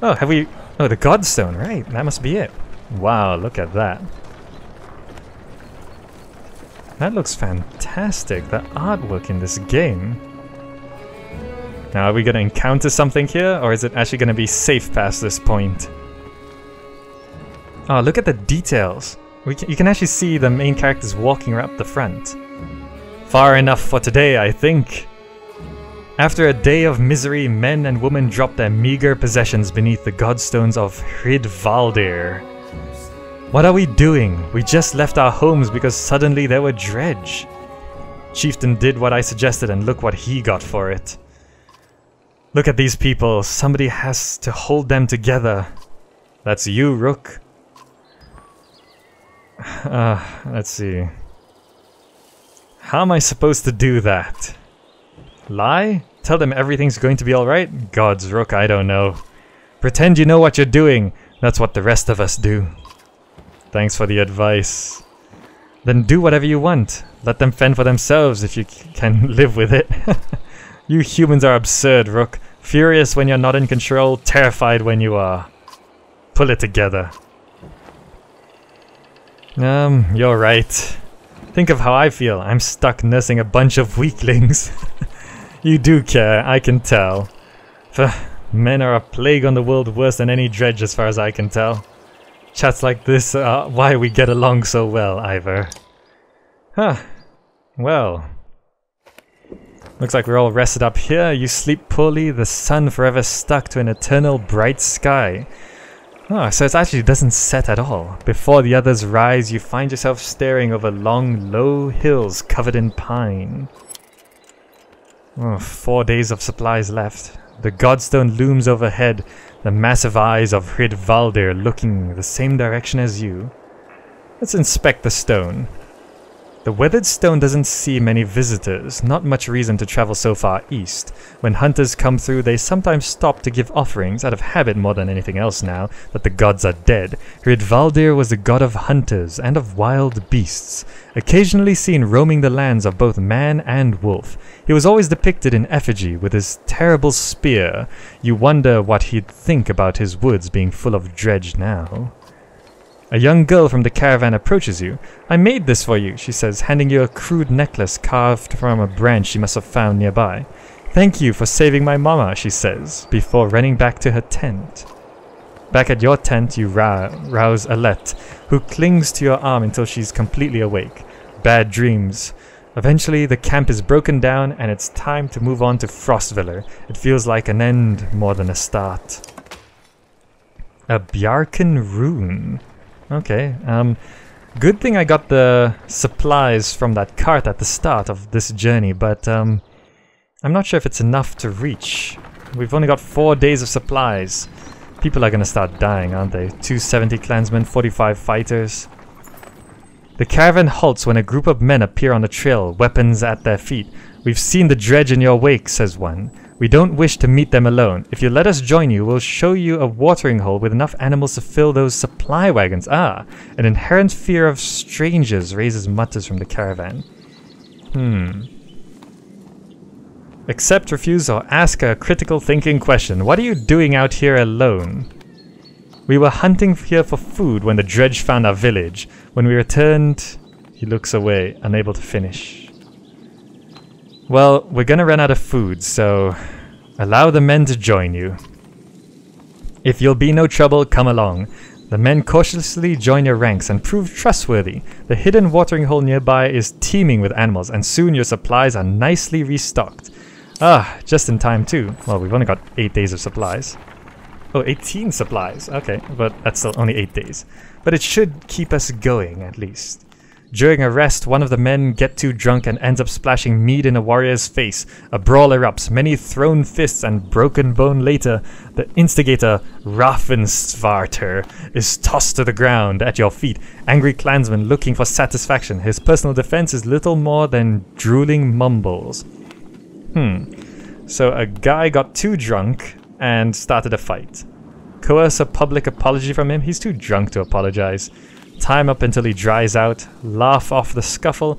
Oh, have we... Oh, the Godstone, right. That must be it. Wow, look at that. That looks fantastic, the artwork in this game. Now, are we going to encounter something here, or is it actually going to be safe past this point? Oh, look at the details. You can actually see the main characters walking up the front. Far enough for today, I think. After a day of misery, men and women dropped their meager possessions beneath the godstones of Hridvaldir. What are we doing? We just left our homes because suddenly there were dredge. Chieftain did what I suggested and look what he got for it. Look at these people. Somebody has to hold them together. That's you, Rook. Let's see. How am I supposed to do that? Lie? Tell them everything's going to be alright? Gods, Rook, I don't know. Pretend you know what you're doing. That's what the rest of us do. Thanks for the advice. Then do whatever you want. Let them fend for themselves if you can live with it. You humans are absurd, Rook. Furious when you're not in control, terrified when you are. Pull it together. You're right. Think of how I feel. I'm stuck nursing a bunch of weaklings. You do care, I can tell. Men are a plague on the world, worse than any dredge as far as I can tell. Chats like this are why we get along so well, Ivor. Huh. Well. Looks like we're all rested up here. You sleep poorly, the sun forever stuck to an eternal bright sky. Oh, so it actually doesn't set at all. Before the others rise, you find yourself staring over long, low hills covered in pine. Oh, 4 days of supplies left. The Godstone looms overhead, the massive eyes of Hridvaldir looking the same direction as you. Let's inspect the stone. The weathered stone doesn't see many visitors, not much reason to travel so far east. When hunters come through, they sometimes stop to give offerings, out of habit more than anything else now that the gods are dead. Hridvaldir was the god of hunters and of wild beasts, occasionally seen roaming the lands of both man and wolf. He was always depicted in effigy with his terrible spear. You wonder what he'd think about his woods being full of dredge now. A young girl from the caravan approaches you. I made this for you, she says, handing you a crude necklace carved from a branch she must have found nearby. Thank you for saving my mama, she says, before running back to her tent. Back at your tent, you rouse Alette, who clings to your arm until she's completely awake. Bad dreams. Eventually, the camp is broken down and it's time to move on to Frostviller. It feels like an end more than a start. A Bjarken rune. Okay, good thing I got the supplies from that cart at the start of this journey, but I'm not sure if it's enough to reach. We've only got 4 days of supplies. People are gonna start dying, aren't they? 270 clansmen, 45 fighters. The caravan halts when a group of men appear on the trail, weapons at their feet. We've seen the dredge in your wake, says one. We don't wish to meet them alone. If you let us join you, we'll show you a watering hole with enough animals to fill those supply wagons. Ah, an inherent fear of strangers raises mutters from the caravan. Accept, refuse, or ask a critical thinking question. What are you doing out here alone? We were hunting here for food when the dredge found our village. When we returned, he looks away, unable to finish. Well, we're gonna run out of food, so allow the men to join you. If you'll be no trouble, come along. The men cautiously join your ranks and prove trustworthy. The hidden watering hole nearby is teeming with animals, and soon your supplies are nicely restocked. Ah, just in time too. Well, we've only got 8 days of supplies. Oh, 18 supplies. Okay, but that's still only 8 days. But it should keep us going, at least. During a rest, one of the men gets too drunk and ends up splashing mead in a warrior's face. A brawl erupts, many thrown fists and broken bone later. The instigator, Raffensvarter, is tossed to the ground at your feet. Angry clansman looking for satisfaction. His personal defense is little more than drooling mumbles. So a guy got too drunk and started a fight. Coerce a public apology from him? He's too drunk to apologize. Time up until he dries out, laugh off the scuffle,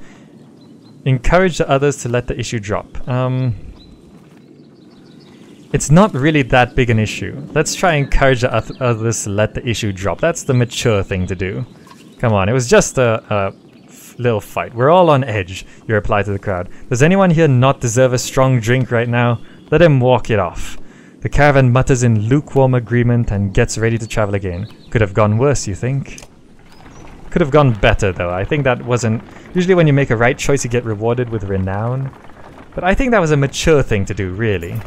encourage the others to let the issue drop. it's not really that big an issue. Let's try and encourage the others to let the issue drop. That's the mature thing to do. Come on, it was just a little fight. We're all on edge, you reply to the crowd. Does anyone here not deserve a strong drink right now? Let him walk it off. The caravan mutters in lukewarm agreement and gets ready to travel again. Could have gone worse, you think? Could have gone better, though. I think that wasn't... Usually when you make a right choice, you get rewarded with renown. But I think that was a mature thing to do, really.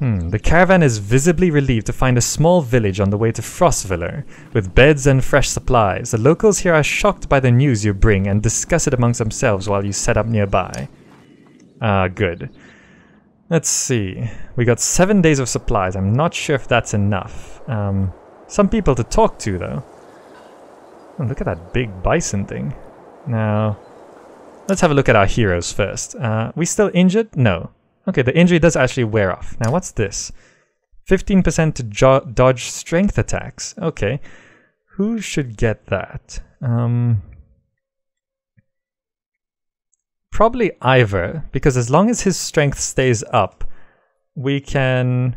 The caravan is visibly relieved to find a small village on the way to Frostviller, with beds and fresh supplies. The locals here are shocked by the news you bring and discuss it amongst themselves while you set up nearby. Good. Let's see. We got 7 days of supplies. I'm not sure if that's enough. Some people to talk to, though. Oh, look at that big bison thing. Now, let's have a look at our heroes first. We still injured? No. Okay, the injury does actually wear off. Now, what's this? 15% to dodge strength attacks. Okay. Who should get that? Probably Ivor, because as long as his strength stays up, we can...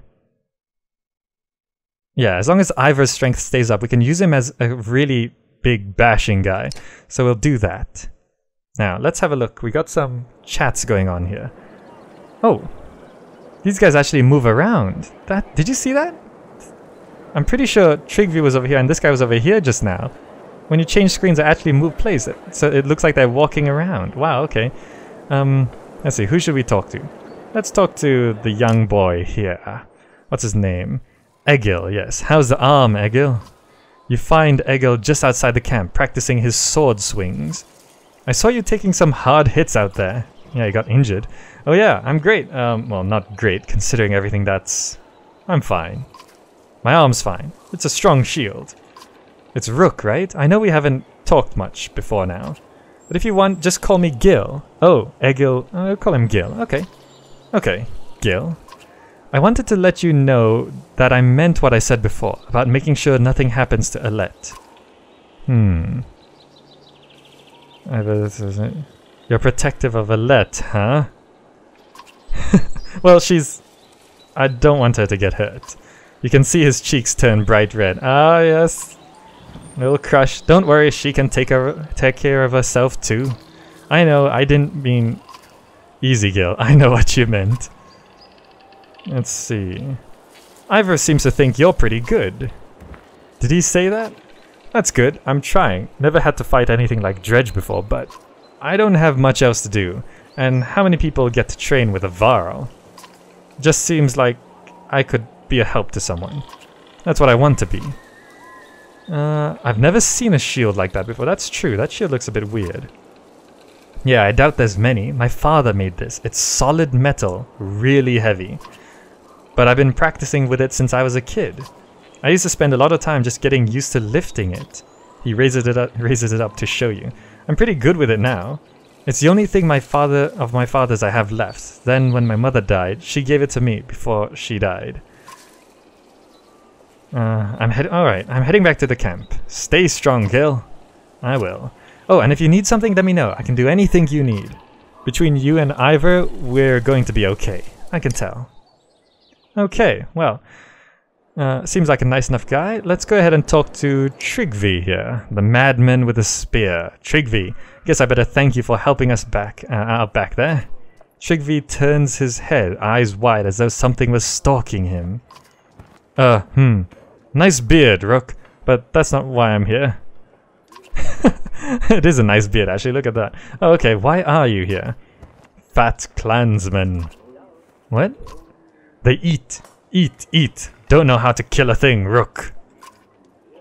Yeah, as long as Ivor's strength stays up, we can use him as a really big bashing guy. So we'll do that. Now, let's have a look. We got some chats going on here. Oh, these guys actually move around. Did you see that? I'm pretty sure Trigvi was over here and this guy was over here just now. When you change screens, they actually move places, so it looks like they're walking around. Wow, okay. Let's see, who should we talk to? Let's talk to the young boy here. What's his name? Egil, yes. How's the arm, Egil? You find Egil just outside the camp, practicing his sword swings. I saw you taking some hard hits out there. Yeah, you got injured. Oh yeah, I'm great. Well, not great, considering everything that's... I'm fine. My arm's fine. It's a strong shield. It's Rook, right? I know we haven't talked much before now. But if you want, just call me Gil. Oh, Egil. I'll call him Gil. Okay. Okay, Gil. I wanted to let you know that I meant what I said before, about making sure nothing happens to Alette. You're protective of Alette, huh? Well, I don't want her to get hurt. You can see his cheeks turn bright red. Ah, yes. Little crush. Don't worry, she can take care of herself too. I know, I didn't mean... Easy, Gil. I know what you meant. Let's see. Ivor seems to think you're pretty good. Did he say that? That's good. I'm trying. Never had to fight anything like Dredge before, but I don't have much else to do. And how many people get to train with a Varl? Just seems like I could be a help to someone. That's what I want to be. I've never seen a shield like that before. That's true. That shield looks a bit weird. Yeah, I doubt there's many. My father made this. It's solid metal, really heavy. But I've been practicing with it since I was a kid. I used to spend a lot of time just getting used to lifting it. He raises it up to show you. I'm pretty good with it now. It's the only thing my father's I have left. Then when my mother died, she gave it to me before she died. Alright, I'm heading back to the camp. Stay strong, Gil. I will. Oh, and if you need something, let me know. I can do anything you need. Between you and Ivor, we're going to be okay. I can tell. Okay, well, seems like a nice enough guy. Let's go ahead and talk to Trigvi here, the madman with a spear. Trigvi, guess I better thank you for helping us out back there. Trigvi turns his head, eyes wide, as though something was stalking him. Nice beard, Rook, but that's not why I'm here. It is a nice beard, actually, look at that. Oh, okay, why are you here? Fat clansmen. What? They eat. Don't know how to kill a thing, Rook.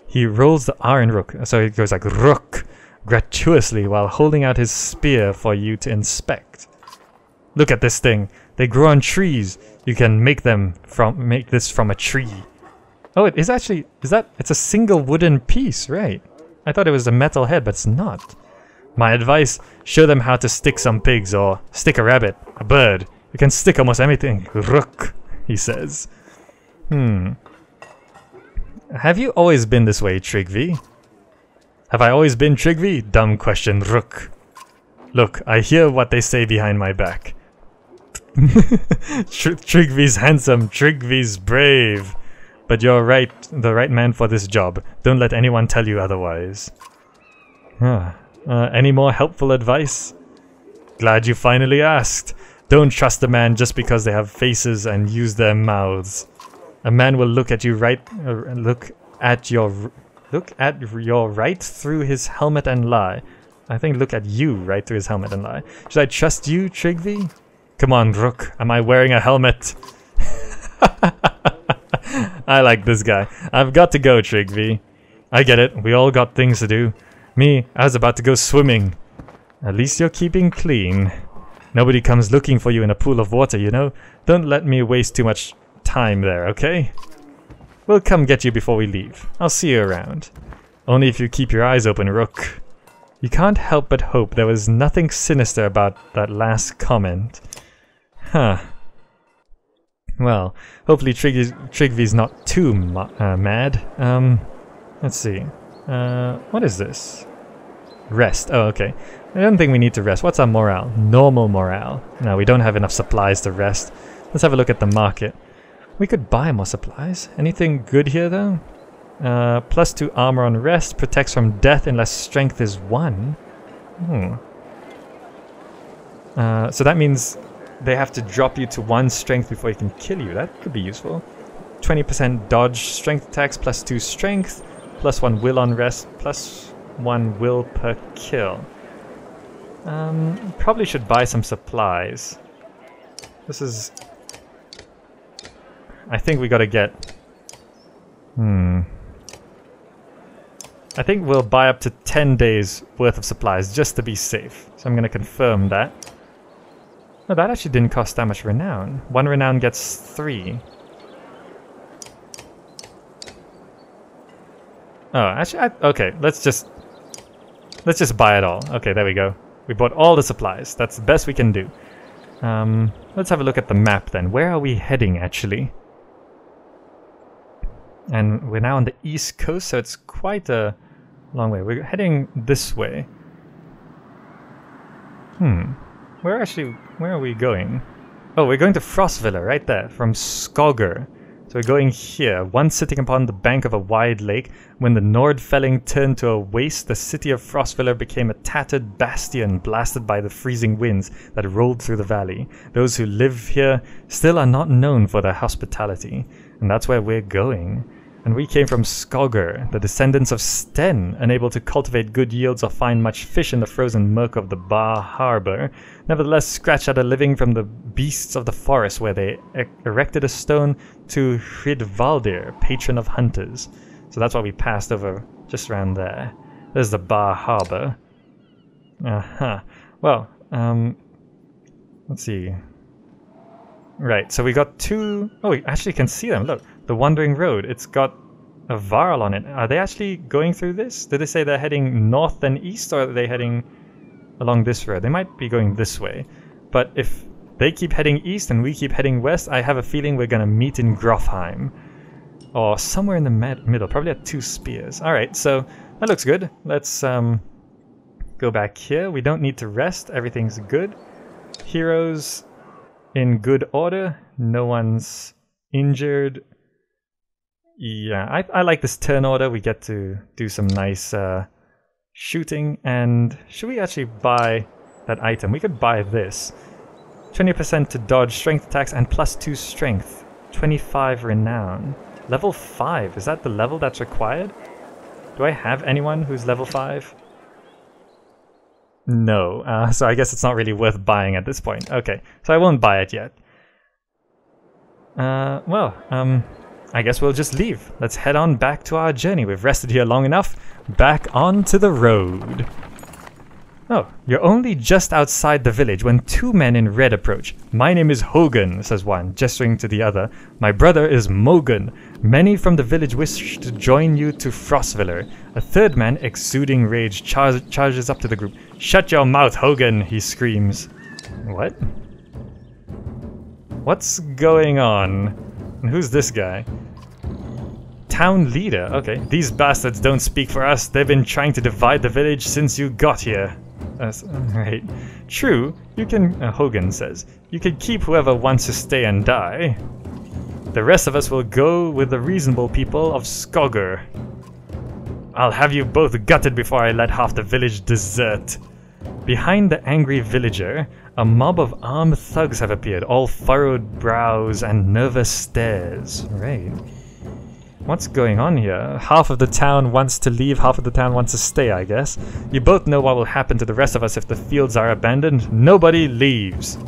He rolls the R in Rook, so it goes like Rook, gratuitously while holding out his spear for you to inspect. Look at this thing. They grow on trees. You can make this from a tree. Oh, it is actually, it's a single wooden piece, right? I thought it was a metal head, but it's not. My advice, show them how to stick some pigs or stick a rabbit, a bird. You can stick almost anything. Rook, he says. Have you always been this way, Trigvi? Have I always been Trigvi? Dumb question, Rook. Look, I hear what they say behind my back. Tryggvi's handsome, Tryggvi's brave. But you're right, the right man for this job. Don't let anyone tell you otherwise. Any more helpful advice? Glad you finally asked. Don't trust a man just because they have faces and use their mouths. A man will look at you look at your right through his helmet and lie. I think look at you right through his helmet and lie. Should I trust you, Tryggvi? Come on, Rook. Am I wearing a helmet? I like this guy. I've got to go, Tryggvi. I get it. We all got things to do. Me, I was about to go swimming. At least you're keeping clean. Nobody comes looking for you in a pool of water, you know? Don't let me waste too much time there, okay? We'll come get you before we leave. I'll see you around. Only if you keep your eyes open, Rook. You can't help but hope there was nothing sinister about that last comment. Huh. Well, hopefully Tryggvi's not too mad. Let's see. What is this? Rest. Oh, okay. I don't think we need to rest. What's our morale? Normal morale. No, we don't have enough supplies to rest. Let's have a look at the market. We could buy more supplies. Anything good here, though? +2 armor on rest. Protects from death unless strength is 1. So that means they have to drop you to 1 strength before he can kill you. That could be useful. 20% dodge strength attacks, +2 strength, +1 will on rest, +1 will per kill. Probably should buy some supplies. This is... I think we gotta get... I think we'll buy up to 10 days worth of supplies just to be safe. So I'm gonna confirm that. No, that actually didn't cost that much renown. 1 renown gets 3. Oh, actually, okay, let's just buy it all. Okay, there we go. We bought all the supplies. That's the best we can do. Let's have a look at the map then. Where are we heading, actually? And we're now on the east coast, so it's quite a long way. We're heading this way. Where are we going? Oh, we're going to Frostvilla, right there, from Skogr. So we're going here, once sitting upon the bank of a wide lake. When the Nordfelling turned to a waste, the city of Frostvilla became a tattered bastion blasted by the freezing winds that rolled through the valley. Those who live here still are not known for their hospitality, and that's where we're going. And we came from Skogr, the descendants of Sten, unable to cultivate good yields or find much fish in the frozen murk of the Bar Harbor, nevertheless scratched out a living from the beasts of the forest, where they erected a stone to Hridvaldir, patron of hunters. So that's why we passed over just around there. There's the Bar Harbor. Well, let's see. Right, so we got 2... Oh, we actually can see them, look. The Wandering Road, it's got a Varl on it. Are they actually going through this? Did they say they're heading north and east, or are they heading along this road? They might be going this way. But if they keep heading east and we keep heading west, I have a feeling we're going to meet in Grofheim. Or somewhere in the middle, probably at 2 spears. Alright, so that looks good. Let's go back here. We don't need to rest, everything's good. Heroes in good order, no one's injured. Yeah, I like this turn order. We get to do some nice shooting. And should we actually buy that item? We could buy this. 20% to dodge strength attacks and +2 strength. 25 renown. Level 5, is that the level that's required? Do I have anyone who's level 5? No, so I guess it's not really worth buying at this point. Okay, so I won't buy it yet. I guess we'll just leave. Let's head on back to our journey. We've rested here long enough. Back onto the road. Oh, you're only just outside the village when 2 men in red approach. My name is Hogan, says one, gesturing to the other. My brother is Mogan. Many from the village wish to join you to Frostvilla. A third man, exuding rage, charges up to the group. Shut your mouth, Hogan, he screams. What? What's going on? And who's this guy? Town leader. Okay, these bastards don't speak for us. They've been trying to divide the village since you got here. Right. True, you can, Hogan says, you can keep whoever wants to stay and die. The rest of us will go with the reasonable people of Skogr. I'll have you both gutted before I let half the village desert. Behind the angry villager, a mob of armed thugs have appeared, all furrowed brows and nervous stares. Right. What's going on here? Half of the town wants to leave, half of the town wants to stay, I guess. You both know what will happen to the rest of us if the fields are abandoned. Nobody leaves.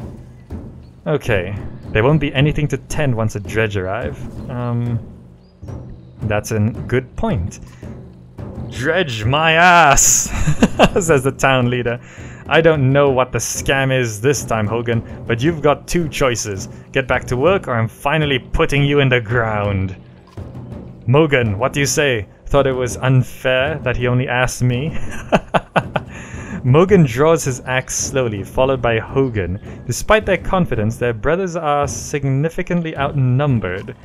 Okay. There won't be anything to tend once the dredge arrive. That's a good point. Dredge my ass, says the town leader. I don't know what the scam is this time, Hogan, but you've got two choices. Get back to work or I'm finally putting you in the ground. Mogan, what do you say? Thought it was unfair that he only asked me? Mogan draws his axe slowly, followed by Hogan. Despite their confidence, their brothers are significantly outnumbered.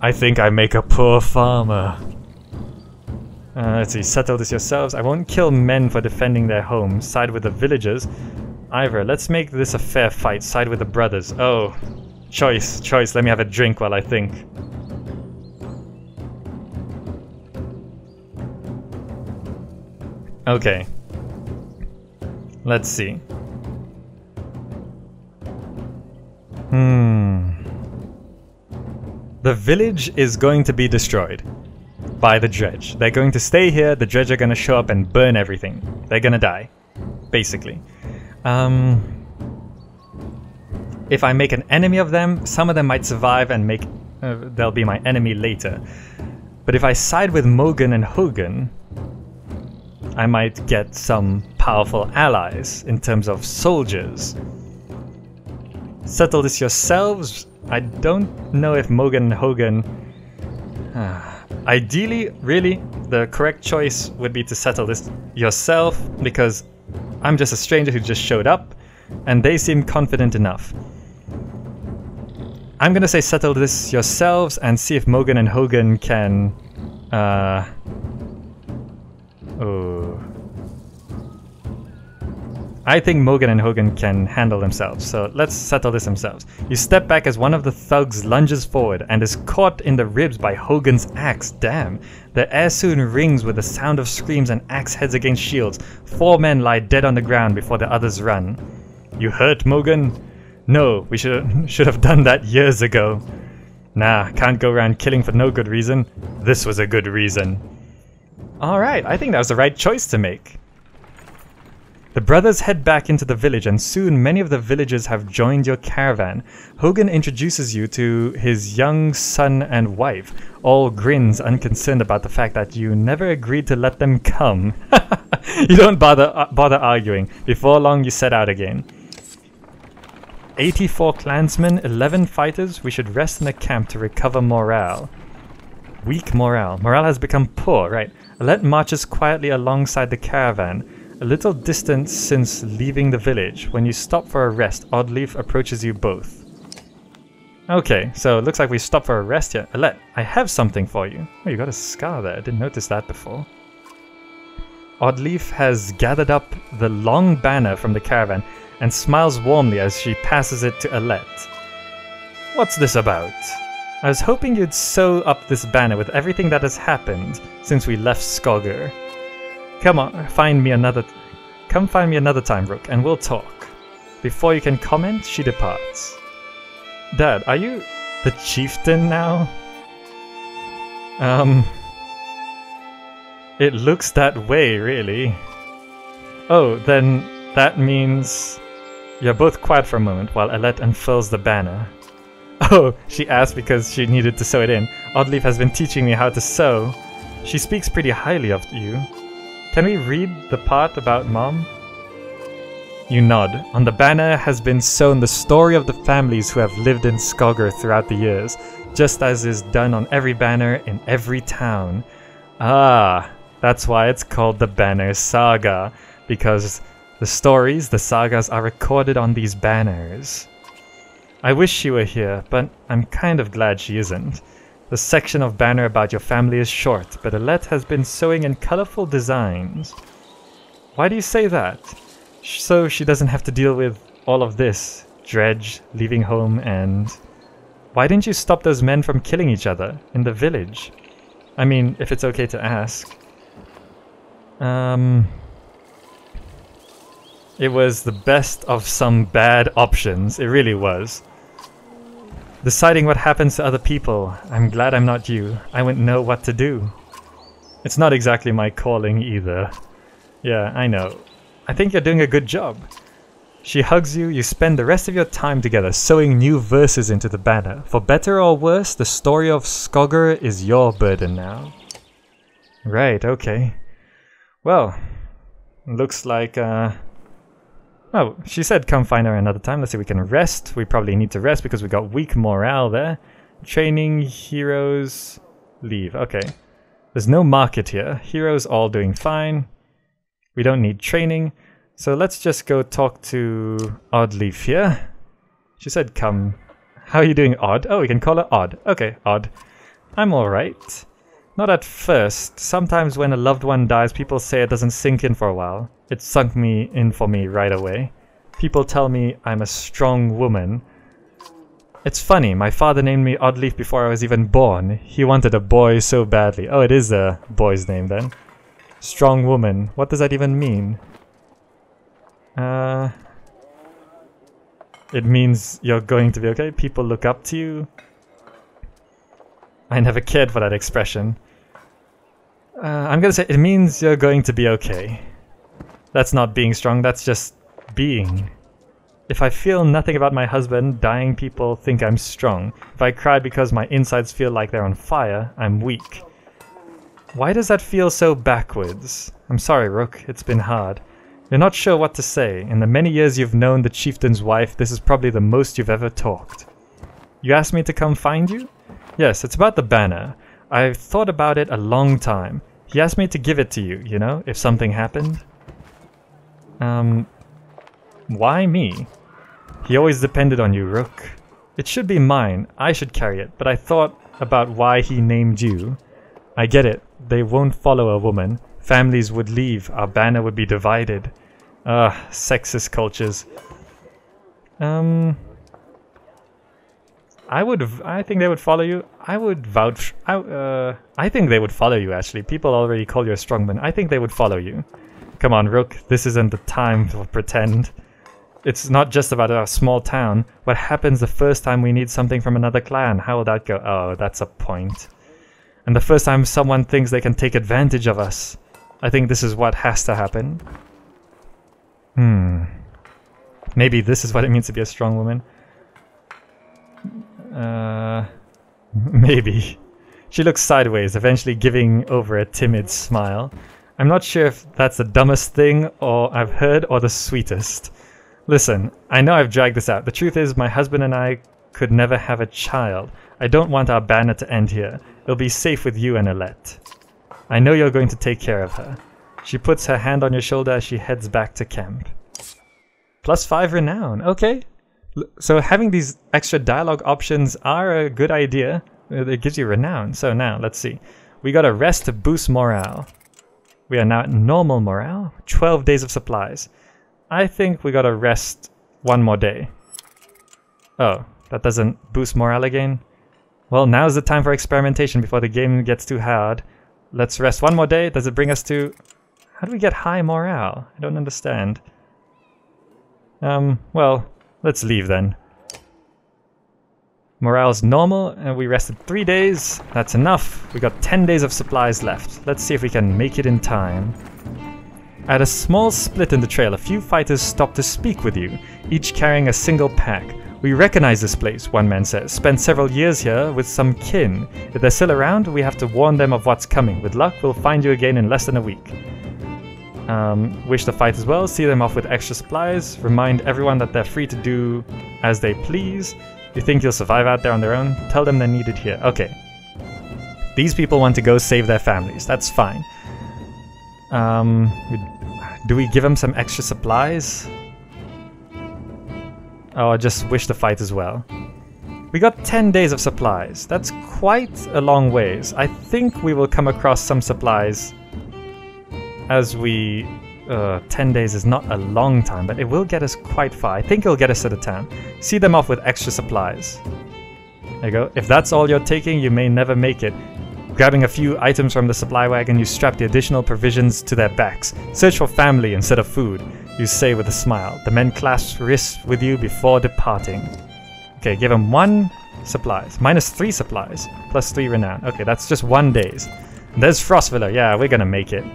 I think I make a poor farmer. Let's see, settle this yourselves. I won't kill men for defending their homes. Side with the villagers. Ivor, let's make this a fair fight. Side with the brothers. Oh, choice. Let me have a drink while I think. Okay. Let's see. The village is going to be destroyed by the dredge. They're going to stay here, the dredge are going to show up and burn everything. They're going to die, basically. If I make an enemy of them, some of them might survive and they'll be my enemy later. But if I side with Mogan and Hogan, I might get some powerful allies in terms of soldiers. Settle this yourselves. I don't know if Mogan and Hogan... Ideally, really, the correct choice would be to settle this yourself, because I'm just a stranger who just showed up, and they seem confident enough. I'm gonna say settle this yourselves and see if Mogan and Hogan can... I think Mogan and Hogan can handle themselves, so let's settle this themselves. You step back as one of the thugs lunges forward and is caught in the ribs by Hogan's axe. Damn. The air soon rings with the sound of screams and axe heads against shields. 4 men lie dead on the ground before the others run. You hurt, Mogan? No, we should have done that years ago. Nah, can't go around killing for no good reason. This was a good reason. Alright, I think that was the right choice to make. The brothers head back into the village and soon many of the villagers have joined your caravan. Hogan introduces you to his young son and wife, all grins unconcerned about the fact that you never agreed to let them come. You don't bother arguing. Before long you set out again. 84 clansmen, 11 fighters. We should rest in the camp to recover morale. Weak morale. Morale has become poor, right. Alette marches quietly alongside the caravan. A little distance since leaving the village. When you stop for a rest, Oddleaf approaches you both. Okay, so it looks like we stopped for a rest here. Alette, I have something for you. Oh, you got a scar there. I didn't notice that before. Oddleaf has gathered up the long banner from the caravan and smiles warmly as she passes it to Alette. What's this about? I was hoping you'd sew up this banner with everything that has happened since we left Skogr. Come find me another time, Rook, and we'll talk. Before you can comment, she departs. Dad, are you the chieftain now? It looks that way, really. Oh, then that means... You're both quiet for a moment while Alette unfurls the banner. Oh, she asked because she needed to sew it in. Oddleaf has been teaching me how to sew. She speaks pretty highly of you. Can we read the part about Mom? You nod. On the banner has been sewn the story of the families who have lived in Skogr throughout the years, just as is done on every banner in every town. Ah, that's why it's called the Banner Saga, because the stories, the sagas, are recorded on these banners. I wish she were here, but I'm kind of glad she isn't. The section of banner about your family is short, but Alette has been sewing in colorful designs. Why do you say that? So she doesn't have to deal with all of this. Dredge, leaving home, and... Why didn't you stop those men from killing each other in the village? I mean, if it's okay to ask. It was the best of some bad options. It really was. Deciding what happens to other people. I'm glad I'm not you. I wouldn't know what to do. It's not exactly my calling either. Yeah, I know. I think you're doing a good job. She hugs you, you spend the rest of your time together sewing new verses into the banner. For better or worse, the story of Skogr is your burden now. Right, okay. Well, looks like, oh, she said come find her another time. Let's see, we can rest. We probably need to rest because we got weak morale there. Training, heroes, leave. Okay. There's no market here. Heroes all doing fine. We don't need training. So let's just go talk to Oddleaf here. She said come. How are you doing, Odd? Oh, we can call her Odd. Okay, Odd. I'm alright. Not at first. Sometimes when a loved one dies, people say it doesn't sink in for a while. It sunk in for me right away. People tell me I'm a strong woman. It's funny, my father named me Oddleaf before I was even born. He wanted a boy so badly. Oh, it is a boy's name then. Strong woman. What does that even mean? It means you're going to be okay. People look up to you. I never cared for that expression. I'm gonna say it means you're going to be okay. That's not being strong, that's just being. If I feel nothing about my husband dying, people think I'm strong. If I cry because my insides feel like they're on fire, I'm weak. Why does that feel so backwards? I'm sorry, Rook, it's been hard. You're not sure what to say. In the many years you've known the chieftain's wife, this is probably the most you've ever talked. You asked me to come find you? Yes, it's about the banner. I've thought about it a long time. He asked me to give it to you, you know, if something happened. Why me? He always depended on you, Rook. It should be mine. I should carry it, but I thought about why he named you. I get it. They won't follow a woman. Families would leave. Our banner would be divided. Sexist cultures. I think they would follow you. I would vouch. I think they would follow you, actually. People already call you a strongman. I think they would follow you. Come on, Rook. This isn't the time to pretend. It's not just about our small town. What happens the first time we need something from another clan? How will that go? Oh, that's a point. And the first time someone thinks they can take advantage of us. I think this is what has to happen. Maybe this is what it means to be a strong woman. Maybe. She looks sideways, eventually giving over a timid smile. I'm not sure if that's the dumbest thing I've heard or the sweetest. Listen, I know I've dragged this out. The truth is my husband and I could never have a child. I don't want our banner to end here. It'll be safe with you and Alette. I know you're going to take care of her. She puts her hand on your shoulder as she heads back to camp. +5 renown. Okay. So having these extra dialogue options are a good idea. It gives you renown. So now, let's see. We got a rest to boost morale. We are now at normal morale. 12 days of supplies. I think we gotta rest one more day. Oh, that doesn't boost morale again? Well, now's the time for experimentation before the game gets too hard. Let's rest one more day. Does it bring us to... How do we get high morale? I don't understand. Well, let's leave then. Morale's normal, and we rested 3 days. That's enough. We got 10 days of supplies left. Let's see if we can make it in time. At a small split in the trail, a few fighters stopped to speak with you, each carrying a single pack. We recognize this place, one man says. Spent several years here with some kin. If they're still around, we have to warn them of what's coming. With luck, we'll find you again in less than a week. Wish the fighters well, see them off with extra supplies, remind everyone that they're free to do as they please. You think you'll survive out there on their own? Tell them they're needed here. Okay. These people want to go save their families. That's fine. Do we give them some extra supplies? Or just wish the fight as well? We got 10 days of supplies. That's quite a long ways. I think we will come across some supplies as we 10 days is not a long time, but it will get us quite far. I think it'll get us to the town. See them off with extra supplies. There you go. If that's all you're taking, you may never make it. Grabbing a few items from the supply wagon, you strap the additional provisions to their backs. Search for family instead of food, you say with a smile. The men clasp wrists with you before departing. Okay, give them 1 supplies. -3 supplies. +3 renown. Okay, that's just 1 day's. There's Frostviller. Yeah, we're gonna make it.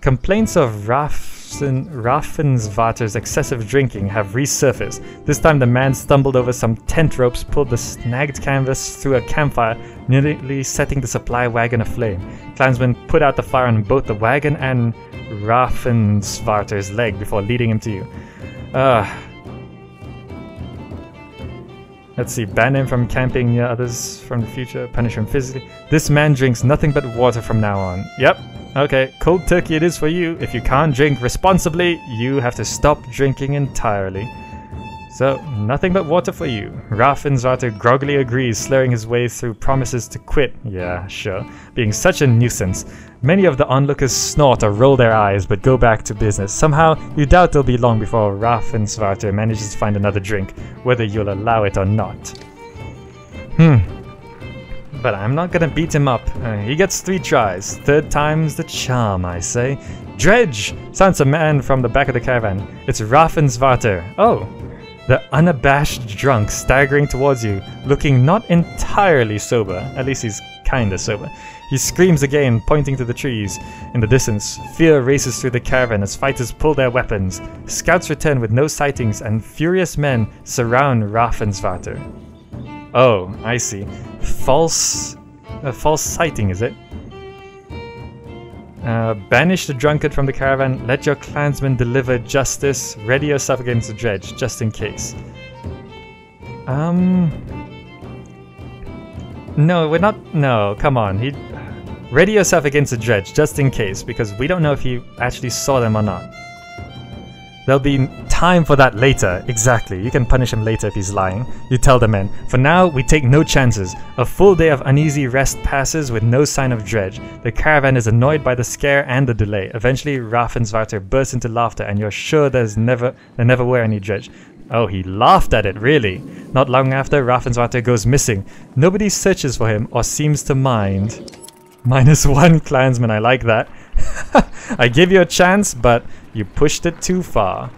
Complaints of Raffensvarter's excessive drinking have resurfaced. This time the man stumbled over some tent ropes, pulled the snagged canvas through a campfire, nearly setting the supply wagon aflame. Clansmen put out the fire on both the wagon and Raffensvarter's leg before leading him to you. Let's see, ban him from camping near others from the future, punish him physically. This man drinks nothing but water from now on. Yep. Okay, cold turkey it is for you. If you can't drink responsibly, you have to stop drinking entirely. So, nothing but water for you. Raffensvarter groggily agrees, slurring his way through promises to quit. Yeah, sure. Being such a nuisance. Many of the onlookers snort or roll their eyes, but go back to business. Somehow, you doubt it'll be long before Raffensvarter manages to find another drink, whether you'll allow it or not. But I'm not gonna beat him up. He gets 3 tries. 3rd time's the charm, I say. Dredge! Sounds a man from the back of the caravan. It's Raffensvarter. Oh! The unabashed drunk staggering towards you, looking not entirely sober. At least he's kinda sober. He screams again, pointing to the trees. In the distance, fear races through the caravan as fighters pull their weapons. Scouts return with no sightings, and furious men surround Raffensvarter. Oh, I see. False sighting, is it? Banish the drunkard from the caravan. Let your clansmen deliver justice. Ready yourself against the dredge, just in case. No, we're not. No, come on. Ready yourself against the dredge, just in case, because we don't know if he actually saw them or not. There'll be time for that later. Exactly. You can punish him later if he's lying. You tell the men. For now, we take no chances. A full day of uneasy rest passes with no sign of dredge. The caravan is annoyed by the scare and the delay. Eventually, Raffensvarter bursts into laughter, and you're sure there never were any dredge. Oh, he laughed at it, really. Not long after, Raffensvarter goes missing. Nobody searches for him or seems to mind. -1 clansman, I like that. I give you a chance, but you pushed it too far.